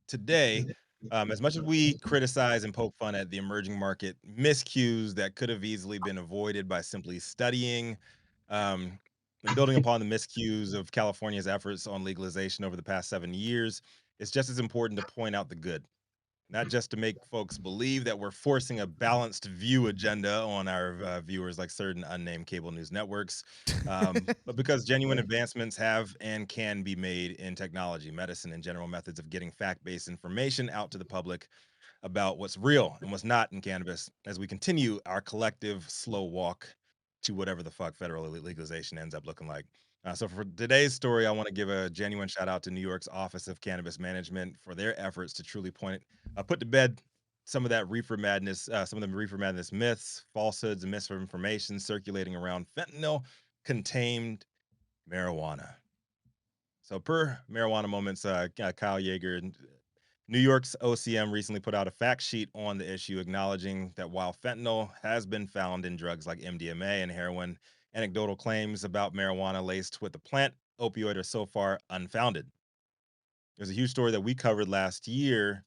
today, as much as we criticize and poke fun at the emerging market miscues that could have easily been avoided by simply studying, um, and building upon the miscues of California's efforts on legalization over the past 7 years, it's just as important to point out the good, not just to make folks believe that we're forcing a balanced view agenda on our viewers like certain unnamed cable news networks, but because genuine advancements have and can be made in technology, medicine, and general methods of getting fact based information out to the public about what's real and what's not in cannabis as we continue our collective slow walk to whatever the fuck federal legalization ends up looking like. So for today's story, I want to give a genuine shout out to New York's Office of Cannabis Management for their efforts to truly put to bed some of that reefer madness, some of the reefer madness myths, falsehoods, and misinformation circulating around fentanyl contained marijuana. So per Marijuana Moments, Kyle Yeager, New York's OCM recently put out a fact sheet on the issue, acknowledging that while fentanyl has been found in drugs like MDMA and heroin, anecdotal claims about marijuana laced with the plant opioid are so far unfounded. There's a huge story that we covered last year,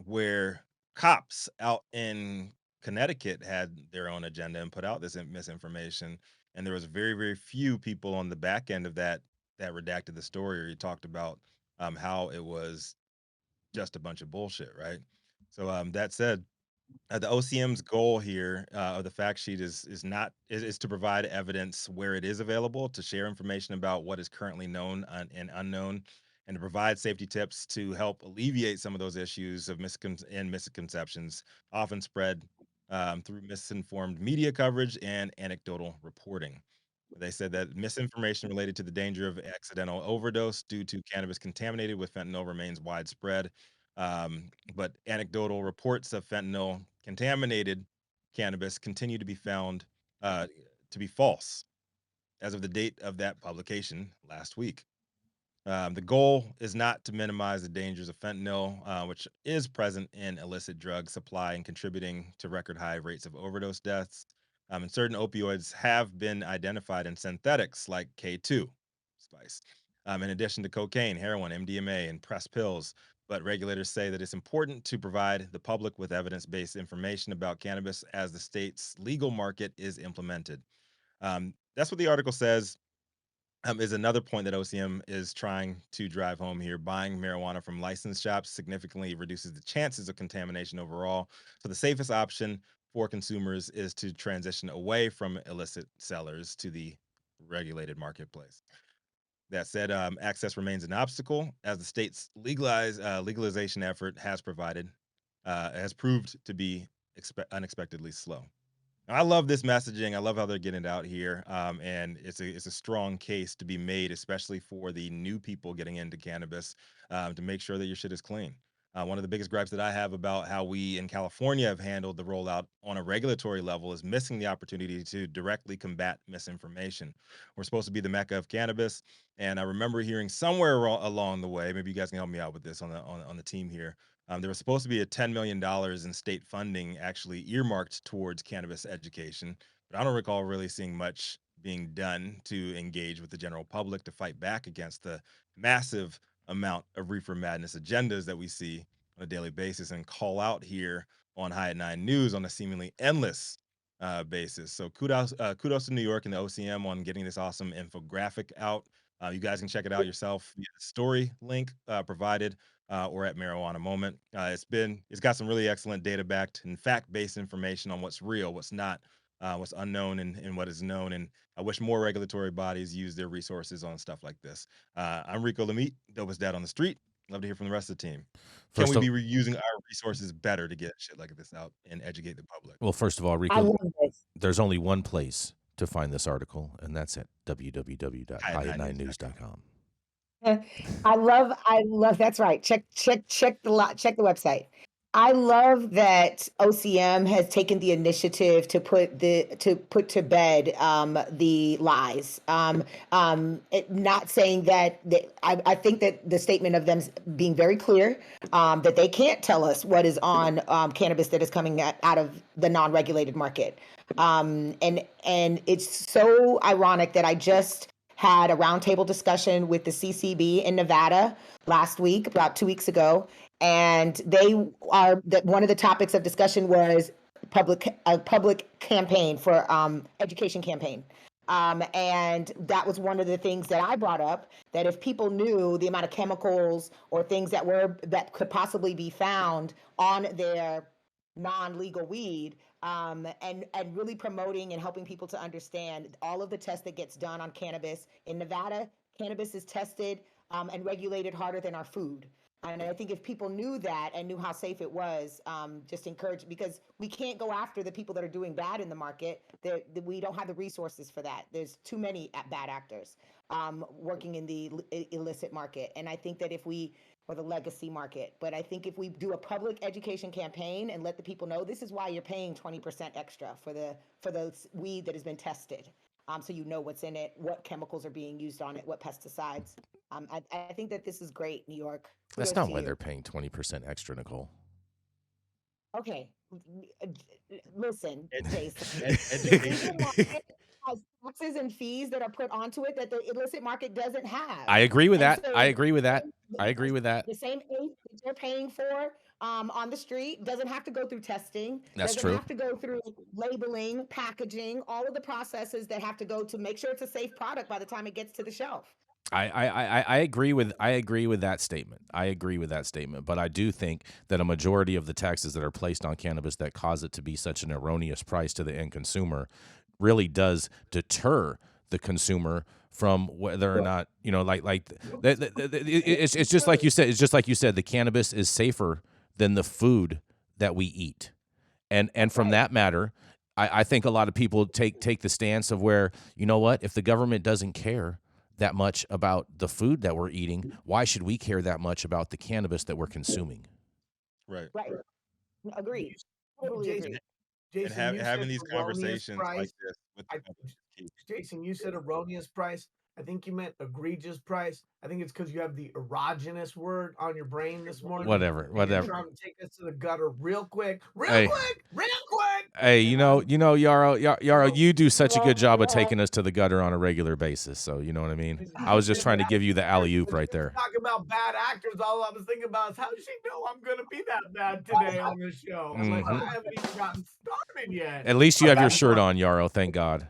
where cops out in Connecticut had their own agenda and put out this misinformation, and there was very, very few people on the back end of that redacted the story or he talked about how it was just a bunch of bullshit, right? So that said, the OCM's goal here of the fact sheet is to provide evidence where it is available, to share information about what is currently known and unknown, and to provide safety tips to help alleviate some of those issues of and misconceptions often spread through misinformed media coverage and anecdotal reporting. They said that misinformation related to the danger of accidental overdose due to cannabis contaminated with fentanyl remains widespread. But anecdotal reports of fentanyl contaminated cannabis continue to be found uh, to be false as of the date of that publication last week. The goal is not to minimize the dangers of fentanyl, which is present in illicit drug supply and contributing to record high rates of overdose deaths. And certain opioids have been identified in synthetics like K2 spice, in addition to cocaine, heroin, MDMA, and pressed pills. But regulators say that it's important to provide the public with evidence based information about cannabis as the state's legal market is implemented. That's what the article says, is another point that OCM is trying to drive home here. Buying marijuana from licensed shops significantly reduces the chances of contamination overall. So the safest option for consumers is to transition away from illicit sellers to the regulated marketplace. That said, access remains an obstacle as the state's legalization effort has proved to be unexpectedly slow. I love this messaging. I love how they're getting it out here, and it's a strong case to be made, especially for the new people getting into cannabis, to make sure that your shit is clean. One of the biggest gripes that I have about how we in California have handled the rollout on a regulatory level is missing the opportunity to directly combat misinformation. We're supposed to be the mecca of cannabis, and I remember hearing somewhere along the way, maybe you guys can help me out with this on the team here. There was supposed to be a $10 million in state funding actually earmarked towards cannabis education, but I don't recall really seeing much being done to engage with the general public to fight back against the massive amount of reefer madness agendas that we see on a daily basis and call out here on High at Nine News on a seemingly endless basis. So kudos to New York and the OCM on getting this awesome infographic out. You guys can check it out yourself via the story link provided or at Marijuana Moment. It's got some really excellent data backed and fact based information on what's real, what's not, what's unknown, and what is known. And I wish more regulatory bodies use their resources on stuff like this. I'm Rico Lamitte, dopest dad on the street. Love to hear from the rest of the team. Can First we of be using our resources better to get shit like this out and educate the public? well, first of all, I Rico, love this. there's only one place to find this article, and that's at High at 9news.com. www.highat9news.com. I love that's right. Check the website. I love that OCM has taken the initiative to put to bed the lies. Not saying I think that the statement of them being very clear, that they can't tell us what is on cannabis that is coming out of the non-regulated market. And it's so ironic that I just had a roundtable discussion with the CCB in Nevada last week, about 2 weeks ago, and they are that one of the topics of discussion was public campaign for education campaign. And that was one of the things that I brought up, that if people knew the amount of chemicals or things that could possibly be found on their non-legal weed, and really promoting and helping people to understand all of the tests that gets done on cannabis in Nevada. Cannabis is tested and regulated harder than our food. And I think if people knew that and knew how safe it was, just encourage, because we can't go after the people that are doing bad in the market. We don't have the resources for that. There's too many bad actors working in the illicit market. And I think that if we, or the legacy market, but I think if we do a public education campaign and let the people know this is why you're paying 20% extra for the weed that has been tested. So you know what's in it, what chemicals are being used on it, what pesticides. I think that this is great, New York. That's Kudos not to why they're you. paying 20% extra, Nicole. Okay, listen, Ed, Jason. The legal education. market has taxes and fees that are put onto it that the illicit market doesn't I have. agree with And that. I so agree with that. I agree with that. the same aid that you're paying for on the street doesn't have to go through testing, That's doesn't true. have to go through labeling, packaging, all of the processes that have to go to make sure it's a safe product by the time it gets to the shelf. I agree with that statement. I agree with that statement. But I do think that a majority of the taxes that are placed on cannabis that cause it to be such an erroneous price to the end consumer really does deter the consumer from whether or not, it's just like you said. It's just like you said. The cannabis is safer than the food that we eat. And from Right. that matter, I think a lot of people take the stance of where, you know what, if the government doesn't care that much about the food that we're eating, why should we care that much about the cannabis that we're consuming? Right. Right. Agreed. Totally Jason, And agreed. and Jason, you said having these erroneous conversations like price. this with the I, public is key. Jason, you said erroneous price. I think you meant egregious price. I think it's because you have the erogenous word on your brain this morning, Whatever, and you're whatever. trying to take us to the gutter real quick, real Hey, quick, real quick. hey, And Yarrow, you do such a good job of Yeah. taking us to the gutter on a regular basis. So you know what I mean. Jason, I was just Jason, trying to give you the alley oop when you right guys there. talk about bad actors, all I was thinking about is how does she know I'm gonna be that bad today on the show? I'm like, Hmm. I haven't even gotten started yet. At least you have your shirt on, Yarrow. Thank God.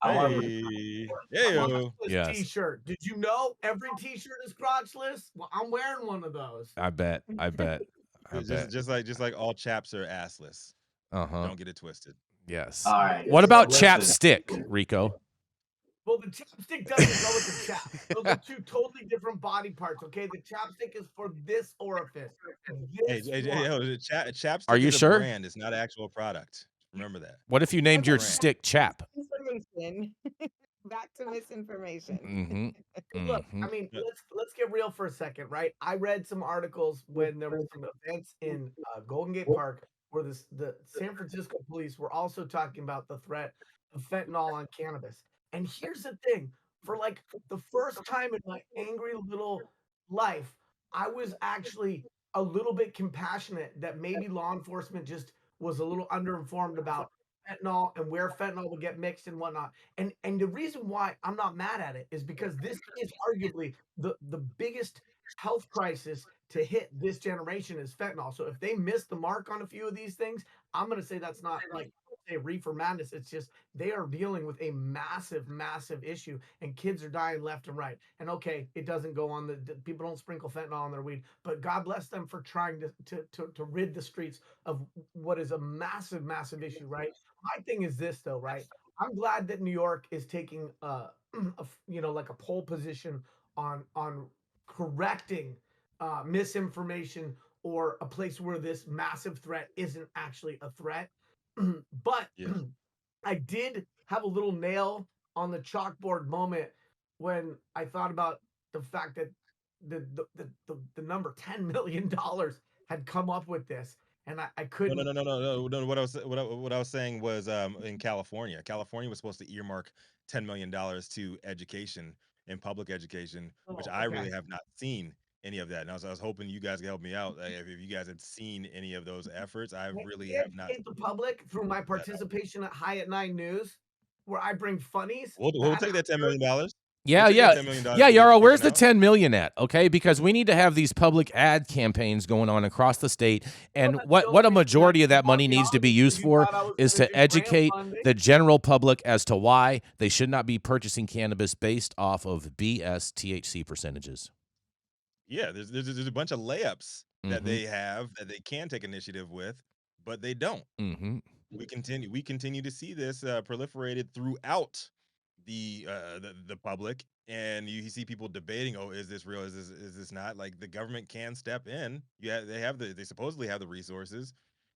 Hey, yeah. Crotchless Yes, t-shirt. Did you know every t-shirt is crotchless? Well, I'm wearing one of those. I bet. I bet. I bet. Just like all chaps are assless. Uh huh. Don't get it twisted. Yes. All right. What So about listen. chapstick, Rico? Well, the chapstick doesn't go with the chap. Those are two totally different body parts. Okay, the chapstick is for this orifice. Hey, This hey, one. yo, Are chapstick you is a sure? brand. It's not an actual product. Remember that. What if you It's named a your brand. stick Chap? Misinformation. Back to misinformation. Mm-hmm. Look, Mm-hmm. I mean, But let's get real for a second, right? I read some articles when there was some events in Golden Gate Park where the San Francisco police were also talking about the threat of fentanyl on cannabis. And here's the thing: for like the first time in my angry little life, I was actually a little bit compassionate that maybe law enforcement just was a little underinformed about fentanyl and where fentanyl would get mixed and whatnot. And the reason why I'm not mad at it is because this is arguably the biggest health crisis to hit this generation is fentanyl. So if they miss the mark on a few of these things, I'm going to say that's not like say reefer madness. It's just they are dealing with a massive, massive issue, and kids are dying left and right. And okay, it doesn't go on the people don't sprinkle fentanyl on their weed, but God bless them for trying to rid the streets of what is a massive, massive issue, right? My thing is this though, right? I'm glad that New York is taking like a pole position on correcting misinformation or a place where this massive threat isn't actually a threat. But yes. I did have a little nail on the chalkboard moment when I thought about the fact that the number $10 million had come up with this, and I No, no, couldn't. no, no, no, no, no. What I was saying was in California. California was supposed to earmark $10 million to education and public education, which Oh, I okay. really have not seen any of that. And I was hoping you guys could help me out. If you guys had seen any of those efforts, I really I have not educate the public through my seen that. participation at High at 9 News, where I bring funnies, We'll bad take that $10 million. actors. dollars. Yeah, They took that yeah. $10 million Yeah, to get Yarrow, where's taken the out. 10 million at? Okay, because we need to have these public ad campaigns going on across the state. Well, And that's the what only a reason I majority of that bought money the needs to be audience used because you for thought I was is gonna to do grant educate funding. the general public as to why they should not be purchasing cannabis based off of BS THC percentages. Yeah, there's a bunch of layups that Mhm. they have that they can take initiative with, but they don't. Mhm. We continue to see this proliferated throughout the public, and you see people debating, oh, is this real, is this not? Like, the government can step in. Yeah, they supposedly have the resources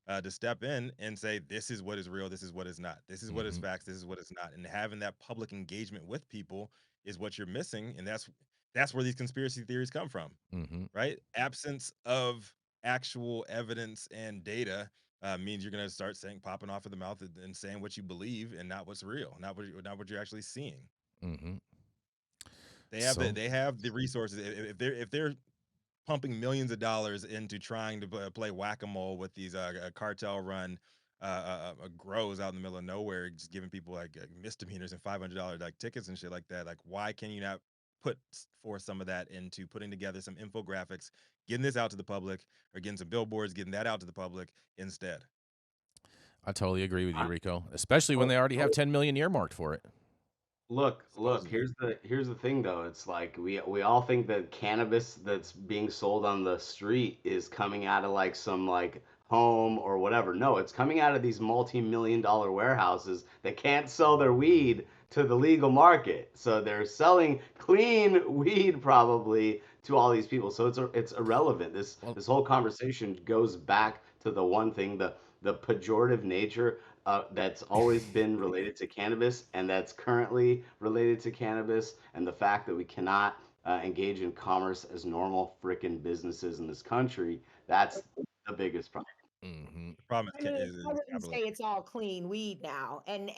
to step in and say, this is what is real, this is what is not, this is what is Mhm. facts, this is what is not, and having that public engagement with people is what you're missing, and that's where these conspiracy theories come from, Mhm. right? Absence of actual evidence and data means you're going to start saying, popping off of the mouth and saying what you believe and not what's real, not what you're actually seeing. Mhm. They have the So, they have the resources. If they're pumping millions of dollars into trying to play whack-a-mole with these cartel run grows out in the middle of nowhere, just giving people like misdemeanors and $500 like tickets and shit like that. Like, why can you not put forth some of that into putting together some infographics, getting this out to the public, or getting some billboards, getting that out to the public instead? I totally agree with you, I, Rico, especially when well, they already have 10 million earmarked for it. look. Supposedly. Here's the thing though. It's like we all think that cannabis that's being sold on the street is coming out of like some like home or whatever. No, it's coming out of these multi-million-dollar warehouses that can't sell their weed to the legal market. So they're selling clean weed probably to all these people. So it's irrelevant. This Well, this whole conversation goes back to the one thing, the pejorative nature that's always been related to cannabis and that's currently related to cannabis, and the fact that we cannot engage in commerce as normal freaking businesses in this country. That's the biggest problem. mhm. The problem I mean, is I wouldn't say capitalism. it's all clean weed now, and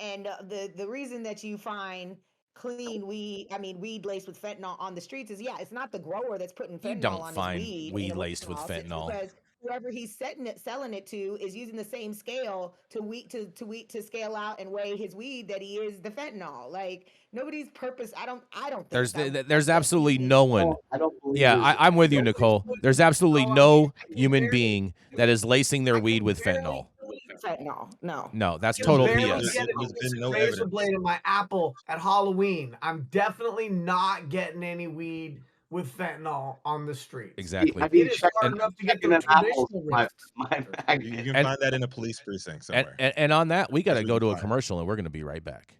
the reason that you find clean weed, I mean, weed laced with fentanyl on the streets is, yeah, it's not the grower that's putting You fentanyl don't on his find weed and weed laced with oregano. It's fentanyl. because whoever he's setting it, selling it to, is using the same scale to scale out and weigh his weed that he is the fentanyl. Like, nobody's purpose. I don't There's think I there's can't absolutely see. no one. I don't believe Yeah, there's I'm with you, Nobody's Nicole. There's putting absolutely fentanyl on me. no human being that is lacing their I weed can with barely fentanyl. Fentanyl. No. No, I that's can total barely There, BS. get a there's been decent no razor evidence. blade in my apple at Halloween. I'm definitely not getting any weed with fentanyl on the streets. Exactly. I It mean is hard And checking enough to get the them apples traditional my risks. bag. You can and find that in a police precinct and somewhere. and, and on that, we got That's to where you go can to a find it. commercial, and we're going to be right back.